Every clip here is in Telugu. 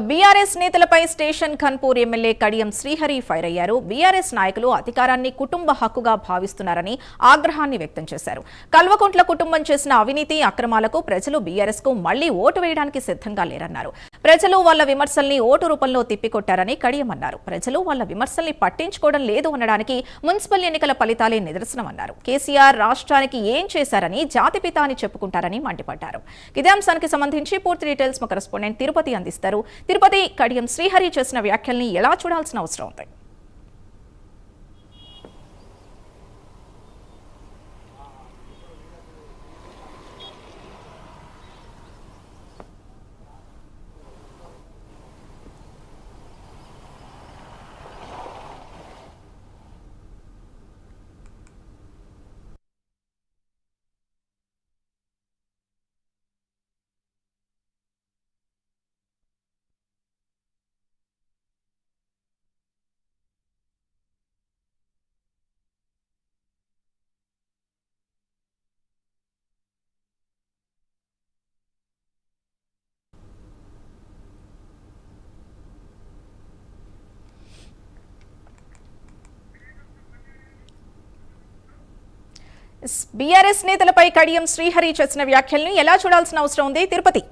బీఆర్ఎస్ నేతలపై station Khanpur MLA Kadiyam Srihari fire అయ్యారు. బీఆర్ఎస్ నాయకులు అధికారాన్ని కుటుంబ హక్కుగా భావిస్తున్నారని ఆగ్రహాన్ని వ్యక్తం చేశారు. కల్వకుంట్ల కుటుంబం చేసిన అవినీతి అక్రమాలకు ప్రజలు బీఆర్ఎస్ కు మళ్లీ ఓటు వేయడానికి సిద్ధంగా లేరన్నారు. ప్రజలు వాళ్ల విమర్శల్ని ఓటు రూపంలో తిప్పికొట్టారని కడియం అన్నారు. ప్రజలు వాళ్ల విమర్శల్ని పట్టించుకోవడం లేదు అనడానికి మున్సిపల్ ఎన్నికల ఫలితాలే నిదర్శనమన్నారు. కేసీఆర్ రాష్ట్రానికి ఏం చేశారని జాతిపిత అని చెప్పుకుంటారని మండిపడ్డారు. ఇదే అంశానికి సంబంధించి పూర్తి డీటెయిల్స్ మా కరెస్పాండెంట్ తిరుపతి అందిస్తారు. తిరుపతి, కడియం శ్రీహరి చేసిన వ్యాఖ్యల్ని ఎలా చూడాల్సిన అవసరం ఉంది? బీఆర్ఎస్ నేతలపై కడియం శ్రీహరి చేసిన వ్యాఖ్యల్ని ఎలా చూడాల్సిన అవసరం ఉంది? తిరుపతి.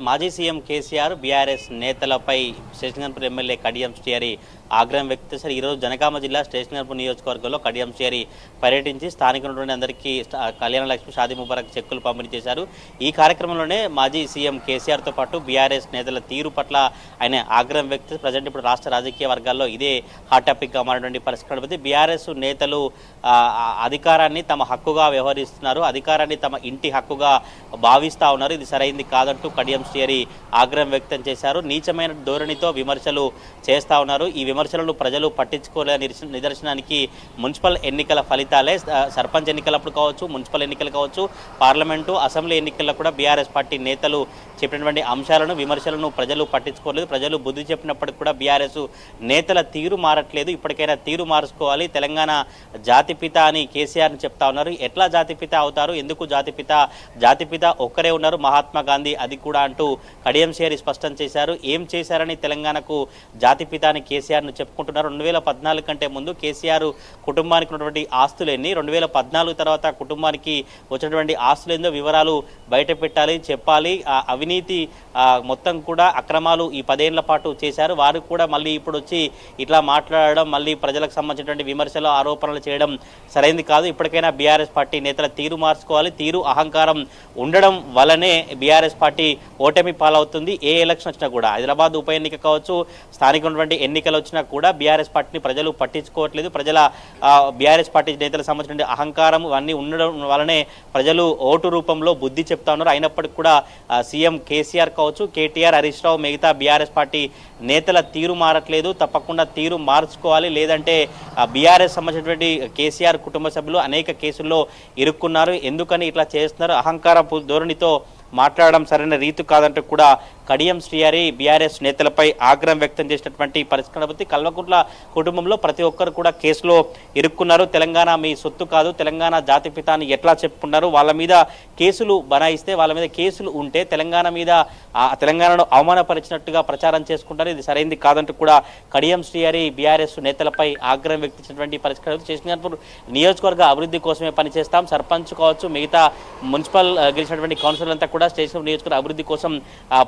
మాజీ సీఎం కేసీఆర్ బీఆర్ఎస్ నేతలపై స్టేషన్ ఖన్పూర్ ఎమ్మెల్యే కడియం శ్రీహరి ఆగ్రహం వ్యక్తం చేశారు. ఈరోజు జనగామ జిల్లా స్టేషన్ ఖన్పూర్ నియోజకవర్గంలో కడియం శ్రీహరి పర్యటించి స్థానికులైన అందరికీ కళ్యాణ లక్ష్మి షాదీ ముబారక్ చెక్కులు పంపిణీ చేశారు. ఈ కార్యక్రమంలోనే మాజీ సీఎం కేసీఆర్తో పాటు బీఆర్ఎస్ నేతల తీరు పట్ల ఆయన ఆగ్రహం వ్యక్తం. ప్రజెంట్ ఇప్పుడు రాష్ట్ర రాజకీయ వర్గాల్లో ఇదే హాట్ టాపిక్గా మారినటువంటి పరిస్థితి. బీఆర్ఎస్ నేతలు అధికారాన్ని తమ హక్కుగా వ్యవహరిస్తున్నారు, అధికారాన్ని తమ ఇంటి హక్కుగా భావిస్తా ఉన్నారు. ఇది సరైంది కాదంటూ కడియం శ్రీహరి ఆగ్రహం వ్యక్తం చేశారు. నీచమైన ధోరణితో విమర్శలు చేస్తా ఉన్నారు. ఈ విమర్శలను ప్రజలు పట్టించుకోలేని నిదర్శనానికి మున్సిపల్ ఎన్నికల ఫలితాలే. సర్పంచ్ ఎన్నికలప్పుడు కావచ్చు, మున్సిపల్ ఎన్నికలు కావచ్చు, పార్లమెంటు, అసెంబ్లీ ఎన్నికల్లో కూడా బీఆర్ఎస్ పార్టీ నేతలు చెప్పినటువంటి అంశాలను, విమర్శలను ప్రజలు పట్టించుకోలేదు. ప్రజలు బుద్ధి చెప్పినప్పటికీ కూడా బీఆర్ఎస్ నేతల తీరు మారట్లేదు. ఇప్పటికైనా తీరు మార్చుకోవాలి. తెలంగాణ జాతిపిత అని కేసీఆర్ని చెప్తా ఉన్నారు. ఎట్లా జాతిపిత అవుతారు? ఎందుకు జాతిపిత? జాతిపిత ఒక్కరే ఉన్నారు, మహాత్మా గాంధీ, అది కూడా అంటూ కడియం శ్రీహరి స్పష్టం చేశారు. ఏం చేశారని తెలంగాణకు జాతిపిత అని కేసీఆర్ను చెప్పుకుంటున్నారు. 2014 కంటే ముందు కేసీఆర్ కుటుంబానికి ఉన్నటువంటి ఆస్తులు ఎన్ని, 2014 తర్వాత కుటుంబానికి వచ్చినటువంటి ఆస్తులు ఏందో వివరాలు బయట పెట్టాలి, చెప్పాలి. అవినీతి మొత్తం కూడా అక్రమాలు ఈ 10 ఏళ్ల పాటు చేశారు. వారు కూడా మళ్ళీ ఇప్పుడు వచ్చి ఇట్లా మాట్లాడడం, మళ్ళీ ప్రజలకు సంబంధించినటువంటి విమర్శలు, ఆరోపణలు చేయడం సరైంది కాదు. ఇప్పటికైనా బీఆర్ఎస్ పార్టీ నేతల తీరు మార్చుకోవాలి. తీరు, అహంకారం ఉండడం వల్లనే బీఆర్ఎస్ పార్టీ ఓటమి పాలవుతుంది. ఏ ఎలక్షన్ వచ్చినా కూడా, హైదరాబాద్ ఉప ఎన్నిక కావచ్చు, స్థానిక ఉన్నటువంటి ఎన్నికలు వచ్చినా కూడా బీఆర్ఎస్ పార్టీని ప్రజలు పట్టించుకోవట్లేదు. ప్రజల బీఆర్ఎస్ పార్టీ నేతలకు సంబంధించిన అహంకారం అన్నీ ఉండడం వలనే ప్రజలు ఓటు రూపంలో బుద్ధి చెప్తా ఉన్నారు. అయినప్పటికీ కూడా సీఎం కేసీఆర్ కావచ్చు, కేటీఆర్, హరీష్ రావు, మిగతా బీఆర్ఎస్ పార్టీ నేతల తీరు మారట్లేదు. తప్పకుండా తీరు మార్చుకోవాలి. లేదంటే బీఆర్ఎస్ సంబంధించినటువంటి కేసీఆర్ కుటుంబ సభ్యులు అనేక కేసుల్లో ఇరుక్కున్నారు. ఎందుకని ఇట్లా చేస్తున్నారు? అహంకార ధోరణితో మాట్లాడడం సరైన రీతి కాదంటూ కూడా కడియం శ్రీహరి బీఆర్ఎస్ నేతలపై ఆగ్రహం వ్యక్తం చేసినటువంటి పరిస్థితి. కల్వకుంట్ల కుటుంబంలో ప్రతి ఒక్కరు కూడా కేసులో ఇరుక్కున్నారు. తెలంగాణ మీ సొత్తు కాదు, తెలంగాణ జాతిపితాన్ని ఎట్లా చెప్పుకున్నారు? వాళ్ళ మీద కేసులు బనాయిస్తే, వాళ్ళ మీద కేసులు ఉంటే తెలంగాణను అవమానపరిచినట్టుగా ప్రచారం చేసుకుంటారు. ఇది సరైంది కాదంటూ కూడా కడియం శ్రీహరి బీఆర్ఎస్ నేతలపై ఆగ్రహం వ్యక్తించినటువంటి పరిస్థితి. స్టేషన్ ఖన్పూర్ నియోజకవర్గ అభివృద్ధి కోసమే పనిచేస్తాం. సర్పంచ్ కావచ్చు, మిగతా మున్సిపల్ గెలిచినటువంటి కౌన్సిలర్ అంతా కూడా స్టేషన్ నియోజకవర్గ అభివృద్ధి కోసం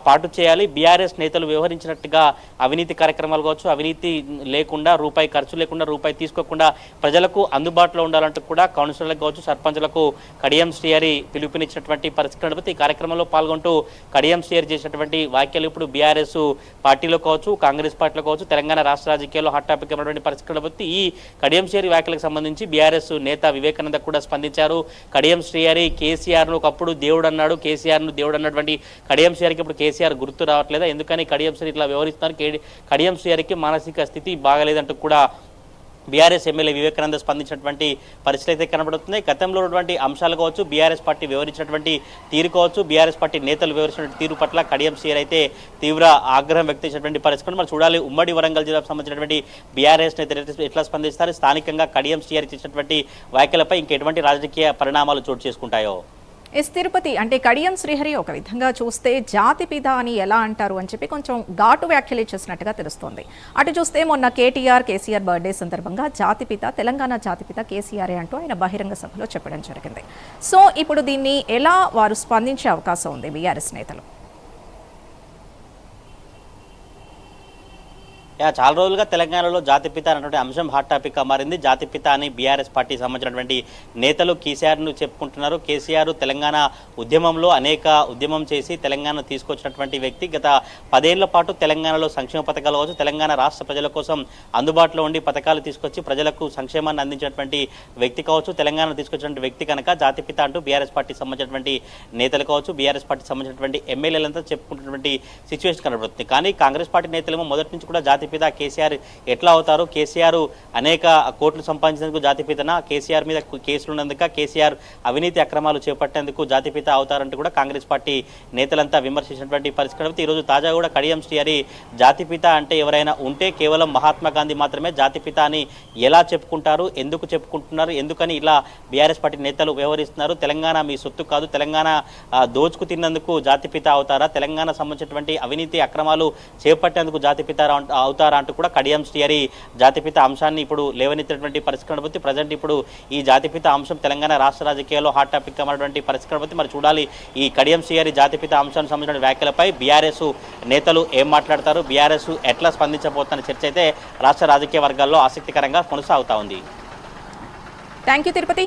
పాటు చేయాలి. బీఆర్ఎస్ నేతలు వ్యవహరించినట్టుగా అవినీతి కార్యక్రమాలు కావచ్చు, అవినీతి లేకుండా, రూపాయి ఖర్చు లేకుండా, రూపాయి తీసుకోకుండా ప్రజలకు అందుబాటులో ఉండాలంటూ కూడా కౌన్సిలర్లకు కావచ్చు, సర్పంచులకు కడియం శ్రీహరి పిలుపునిచ్చినటువంటి పరిస్థితి. ఈ కార్యక్రమంలో పాల్గొంటూ కడియం శ్రీహరి చేసినటువంటి వ్యాఖ్యలు ఇప్పుడు బీఆర్ఎస్ పార్టీలో కావచ్చు, కాంగ్రెస్ పార్టీలో కావచ్చు, తెలంగాణ రాష్ట్ర రాజకీయాల్లో హాట్ టాపిక్ అయినటువంటి పరిస్థితి. ఈ కడియం శ్రీహరి వ్యాఖ్యలకు సంబంధించి బీఆర్ఎస్ నేత వివేకానంద కూడా స్పందించారు. కడియం శ్రీహరి కేసీఆర్ను ఒకప్పుడు దేవుడు అన్నాడు, కేసీఆర్ను దేవుడు అన్నటువంటి కడియం శ్రీహరికి ఇప్పుడు కేసీఆర్ గుర్తు రావట్లేదా? ఎందుకని కడియం శ్రీహరి ఇట్లా వ్యవహరిస్తున్నారు? కడియం శ్రీహరికి మానసిక స్థితి బాగలేదంటూ కూడా బీఆర్ఎస్ ఎమ్మెల్యే వివేకానంద స్పందించినటువంటి పరిస్థితి అయితే కనబడుతుంది. గతంలో ఉన్నటువంటి అంశాలు కావచ్చు, బీఆర్ఎస్ పార్టీ వివరించినటువంటి తీరు కావచ్చు, బీఆర్ఎస్ పార్టీ నేతలు వివరించినటువంటి తీరు పట్ల కడియం శ్రీహరి అయితే తీవ్ర ఆగ్రహం వ్యక్తం చేసినటువంటి పరిస్థితి. మనం చూడాలి ఉమ్మడి వరంగల్ జిల్లాకు సంబంధించినటువంటి బీఆర్ఎస్ నేతలు ఎట్లా స్పందిస్తారు, స్థానికంగా కడియం శ్రీహరి చేసినటువంటి వ్యాఖ్యలపై ఇంకెటువంటి రాజకీయ పరిణామాలు చోటు చేసుకుంటాయో. ఎస్ తిరుపతి అంటే కడియం శ్రీహరి ఒక విధంగా చూస్తే జాతిపిత అని ఎలా అంటారు అని చెప్పి కొంచెం ఘాటు వ్యాఖ్యలు చేసినట్టుగా తెలుస్తోంది. అటు చూస్తే మొన్న కేసీఆర్ బర్త్డే సందర్భంగా జాతిపిత తెలంగాణ జాతిపిత కేసీఆర్ అంటూ ఆయన బహిరంగ సభలో చెప్పడం జరిగింది. సో ఇప్పుడు దీన్ని ఎలా వారు స్పందించే అవకాశం ఉంది బీఆర్ఎస్ నేతలు? చాలా రోజులుగా తెలంగాణలో జాతిపిత అనేటువంటి అంశం హాట్ టాపిక్గా మారింది. జాతిపిత అని బీఆర్ఎస్ పార్టీకి సంబంధించినటువంటి నేతలు కేసీఆర్ను చెప్పుకుంటున్నారు. కేసీఆర్ తెలంగాణ ఉద్యమంలో అనేక ఉద్యమం చేసి తెలంగాణ తీసుకొచ్చినటువంటి వ్యక్తి. గత 10 ఏళ్ల పాటు తెలంగాణలో సంక్షేమ పథకాలు కావచ్చు, తెలంగాణ రాష్ట్ర ప్రజల కోసం అందుబాటులో ఉండి పథకాలు తీసుకొచ్చి ప్రజలకు సంక్షేమాన్ని అందించినటువంటి వ్యక్తి కావచ్చు, తెలంగాణ తీసుకొచ్చినటువంటి వ్యక్తి కనుక జాతిపిత అంటూ బీఆర్ఎస్ పార్టీకి సంబంధించినటువంటి నేతలు కావచ్చు, బీఆర్ఎస్ పార్టీకి సంబంధించినటువంటి ఎమ్మెల్యేలంతా చెప్పుకుంటున్నటువంటి సిచ్యువేషన్ కనబడుతుంది. కానీ కాంగ్రెస్ పార్టీ నేతలేమో మొదటి నుంచి కూడా జాతిపిత కేసీఆర్ ఎట్లా అవుతారు, కేసీఆర్ అనేక కోట్లు సంపాదించేందుకు జాతిపితనా, కేసీఆర్ మీద కేసులు ఉన్నందుక, కేసీఆర్ అవినీతి అక్రమాలు చేపట్టేందుకు జాతిపిత అవుతారంటూ కూడా కాంగ్రెస్ పార్టీ నేతలంతా విమర్శించినటువంటి పరిస్థితి. ఈరోజు తాజాగా కూడా కడియం శ్రీహరి జాతిపిత అంటే ఎవరైనా ఉంటే కేవలం మహాత్మా గాంధీ మాత్రమే జాతిపిత అని ఎలా చెప్పుకుంటారు, ఎందుకు చెప్పుకుంటున్నారు, ఎందుకని ఇలా బీఆర్ఎస్ పార్టీ నేతలు వ్యవహరిస్తున్నారు, తెలంగాణ మీ సొత్తు కాదు, తెలంగాణ దోచుకు తిన్నందుకు జాతిపిత అవుతారా, తెలంగాణ సంబంధించినటువంటి అవినీతి అక్రమాలు చేపట్టేందుకు జాతిపిత అవుతారా అంటూ కూడా కడియం శ్రీహరి జాతిపిత అంశాన్ని ఇప్పుడు లేవనెత్తినటువంటి పరిస్థితి కనబడుతుంది. ప్రజెంట్ ఇప్పుడు ఈ జాతిపిత అంశం తెలంగాణ రాష్ట్ర రాజకీయాల్లో హాట్ టాపిక్ అన్నటువంటి పరిస్థితి కనబడుతుంది. మరి చూడాలి ఈ కడియం శ్రీహరి జాతిపిత అంశానికి సంబంధించిన వ్యాఖ్యలపై బీఆర్ఎస్ నేతలు ఏం మాట్లాడతారు, బీఆర్ఎస్ ఎట్లా స్పందించబోతున్న చర్చ అయితే రాష్ట్ర రాజకీయ వర్గాల్లో ఆసక్తికరంగా కొనసాగుతా ఉంది. Thank you Tirupati.